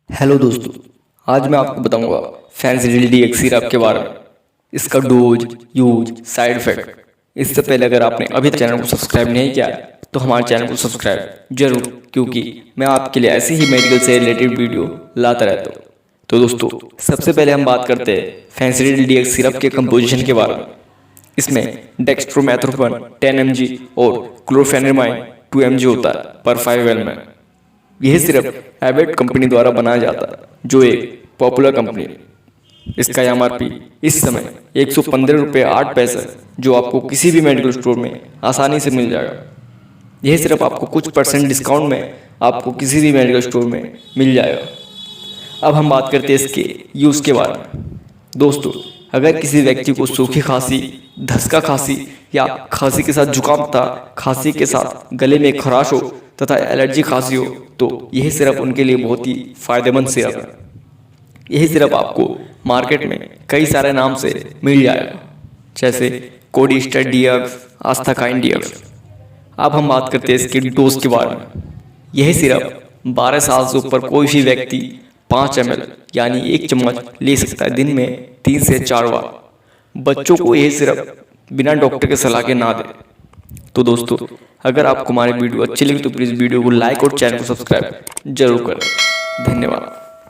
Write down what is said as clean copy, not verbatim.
Hello दोस्तों, आज मैं आपको बताऊंगा फैंसिडिल डी एक्स सिरप के बारे में, इसका डोज, यूज, साइड इफेक्ट। इससे पहले अगर आपने अभी तक चैनल को सब्सक्राइब नहीं किया है तो हमारे चैनल को सब्सक्राइब जरूर, क्योंकि मैं आपके लिए ऐसी ही मेडिकल से रिलेटेड वीडियो लाता रहता हूँ। तो दोस्तों, सबसे पहले हम बात करते हैं फैंसिडिल डी एक्स सिरप के कंपोजिशन के बारे में। इसमें डेक्स्ट्रोमेथोर्पन 10 mg और क्लोरफेनेमाइन 2 mg होता है पर 5 ml में। यह सिर्फ एबेट कंपनी द्वारा बनाया जाता है, जो एक पॉपुलर कंपनी है। इसका एमआरपी इस समय 115 रुपये 8 पैसे, जो आपको किसी भी मेडिकल स्टोर में आसानी से मिल जाएगा। यह सिर्फ आपको कुछ % डिस्काउंट में आपको किसी भी मेडिकल स्टोर में मिल जाएगा। अब हम बात करते हैं इसके यूज़ के बारे में। दोस्तों, अगर किसी व्यक्ति को सूखी खांसी, धसका खांसी या खांसी के साथ जुकाम तथा खांसी के साथ गले में खराश हो तथा एलर्जी खांसी हो, तो यह सिरप उनके लिए बहुत ही फायदेमंद सिरप है। यही सिरप आपको मार्केट में कई सारे नाम से मिल जाएगा, जैसे कोडिस्टेट डीएक्स, आस्थाकाइन डीएक्स। अब हम बात करते हैं इसके डोज के बारे में। यह सिरप 12 साल से ऊपर कोई भी व्यक्ति 5 ml यानी 1 चम्मच ले सकता है, दिन में 3 से 4 बार। बच्चों को यह सिरप बिना डॉक्टर के सलाह के ना दें। तो दोस्तों, अगर आपको हमारी वीडियो अच्छी लगी तो प्लीज़ वीडियो को लाइक और चैनल को सब्सक्राइब जरूर करें। धन्यवाद।